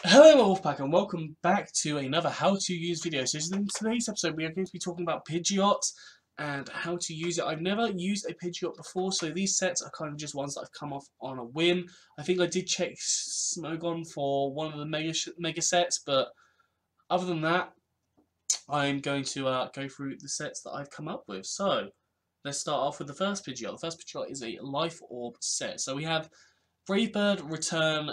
Hello Wolfpack and welcome back to another how to use video. So in today's episode we are going to be talking about Pidgeot and how to use it. I've never used a Pidgeot before, so these sets are kind of just ones that I've come off on a whim. I think I did check Smogon for one of the mega sets, but other than that I'm going to go through the sets that I've come up with. So let's start off with the first Pidgeot. The first Pidgeot is a Life Orb set. So we have Brave Bird, Return,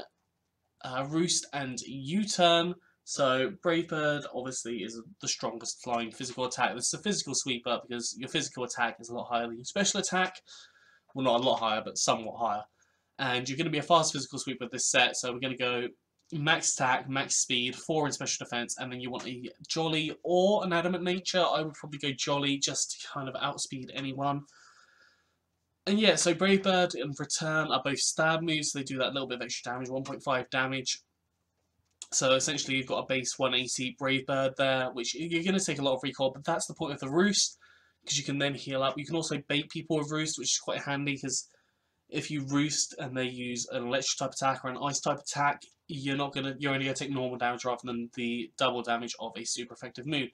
Roost and U-turn. So Brave Bird obviously is the strongest flying physical attack. This is a physical sweeper because your physical attack is a lot higher than your special attack. Well, not a lot higher, but somewhat higher. And you're going to be a fast physical sweeper with this set, so we're going to go max attack, max speed, 4 in special defense, and then you want a Jolly or an Adamant Nature. I would probably go Jolly just to kind of outspeed anyone. And yeah, so Brave Bird and Return are both stab moves, so they do that little bit of extra damage, 1.5 damage. So essentially you've got a base 180 Brave Bird there, which you're going to take a lot of recoil, but that's the point of the Roost, because you can then heal up. You can also bait people with Roost, which is quite handy, because if you Roost and they use an electric type attack or an ice type attack, you're only going to take normal damage rather than the double damage of a super effective move.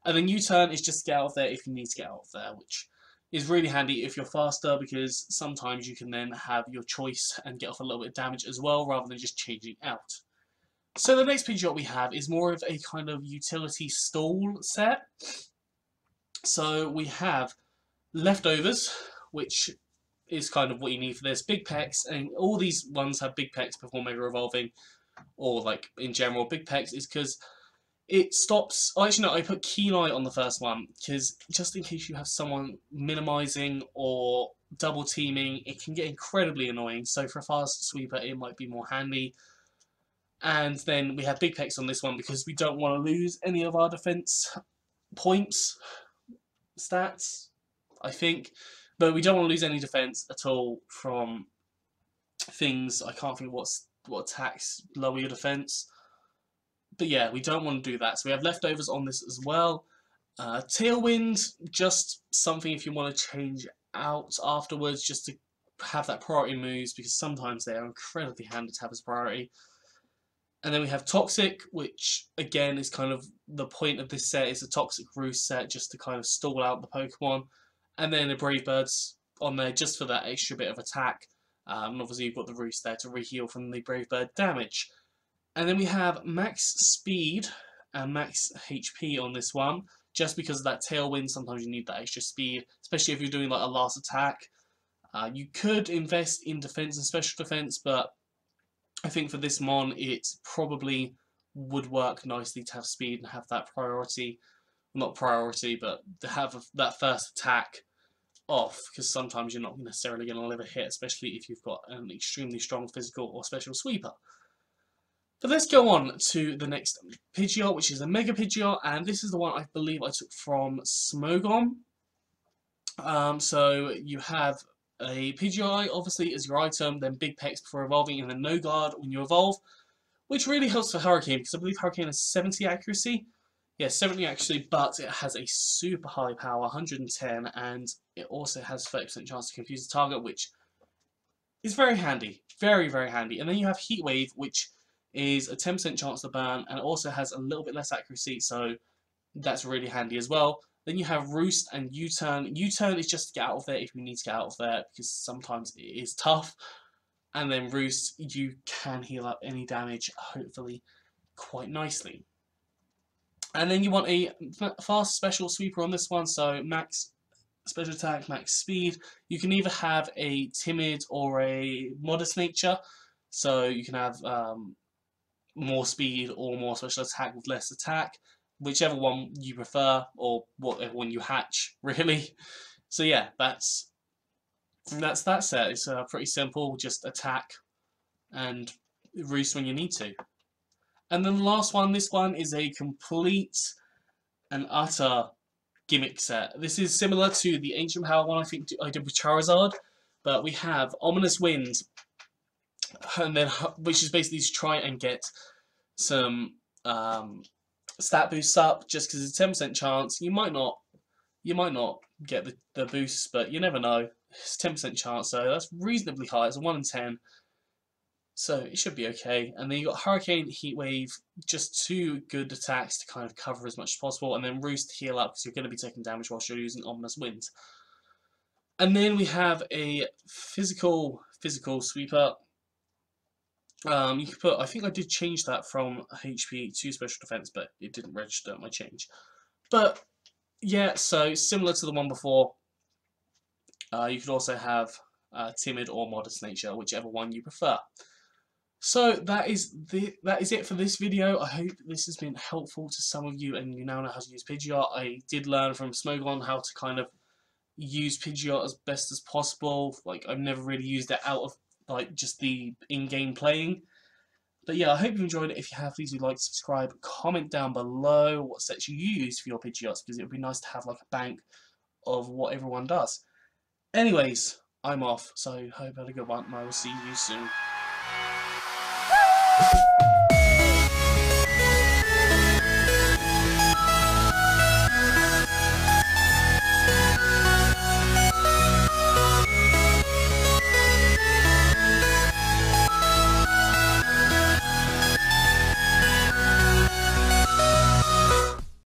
And then U-turn is just to get out of there if you need to get out of there, which is really handy if you're faster, because sometimes you can then have your choice and get off a little bit of damage as well, rather than just changing out. So the next Pidgeot we have is more of a kind of utility stall set. So we have Leftovers, which is kind of what you need for this. Big Pecs, and all these ones have Big Pecs before Mega Evolving, or like in general, Big Pecs is because it stops. Oh, actually, no, I put Keen Eye on the first one because just in case you have someone minimizing or double teaming, it can get incredibly annoying. So for a fast sweeper, it might be more handy. And then we have Big Pecs on this one because we don't want to lose any of our defense points, stats, I think. But we don't want to lose any defense at all from things. I can't think what attacks lower your defense. But yeah, we don't want to do that. So we have Leftovers on this as well. Tailwind, just something if you want to change out afterwards, just to have that priority moves, because sometimes they are incredibly handy to have as priority. And then we have Toxic, which again is kind of the point of this set, is a Toxic Roost set, just to kind of stall out the Pokemon. And then the Brave Birds on there just for that extra bit of attack. And obviously you've got the Roost there to reheal from the Brave Bird damage. And then we have max speed and max HP on this one, just because of that tailwind. Sometimes you need that extra speed, especially if you're doing like a last attack. You could invest in defense and special defense, but I think for this mon it probably would work nicely to have speed and have that priority. Not priority, but to have that first attack off, because sometimes you're not necessarily going to live a hit, especially if you've got an extremely strong physical or special sweeper. But let's go on to the next Pidgeot, which is a Mega-Pidgeot, and this is the one I believe I took from Smogon. So you have a Pidgeot, obviously, as your item, then Big Pecs before evolving, and then No Guard when you evolve, which really helps for Hurricane, because I believe Hurricane has 70 accuracy. Yeah, 70 actually, but it has a super high power, 110, and it also has 30% chance to confuse the target, which is very handy. Very, very handy. And then you have Heat Wave, which is a 10% chance to burn, and it also has a little bit less accuracy, so that's really handy as well. Then you have Roost and U-turn. U-turn is just to get out of there if you need to get out of there, because sometimes it is tough. And then Roost, you can heal up any damage, hopefully, quite nicely. And then you want a fast special sweeper on this one, so max special attack, max speed. You can either have a timid or a modest nature, so you can have more speed or more special attack with less attack, whichever one you prefer, or whatever one you hatch, really. So yeah, that's that set. It's pretty simple, just attack and Roost when you need to. And then the last one, this one is a complete and utter gimmick set. This is similar to the Ancient Power one I think I did with Charizard, but we have Ominous Wind, and then which is basically to try and get some stat boosts up, just because it's a 10% chance. You might not get the boosts, but you never know. It's 10% chance, so that's reasonably high. It's a 1 in 10. So it should be okay. And then you got Hurricane, Heat Wave, just two good attacks to kind of cover as much as possible, and then Roost to heal up because you're going to be taking damage whilst you're using Ominous Wind. And then we have a physical sweeper. You could put, I think I did change that from HP to special defense, but it didn't register my change. But yeah, so similar to the one before, you could also have timid or modest nature, whichever one you prefer. So that is it for this video. I hope this has been helpful to some of you and you now know how to use Pidgeot. I did learn from Smogon how to kind of use Pidgeot as best as possible. Like, I've never really used it out of like just the in-game playing. But yeah, I hope you enjoyed it. If you have, please do like, subscribe, comment down below what sets you use for your Pidgeots, because it would be nice to have like a bank of what everyone does. Anyways, I'm off, so hope you had a good one, and I will see you soon.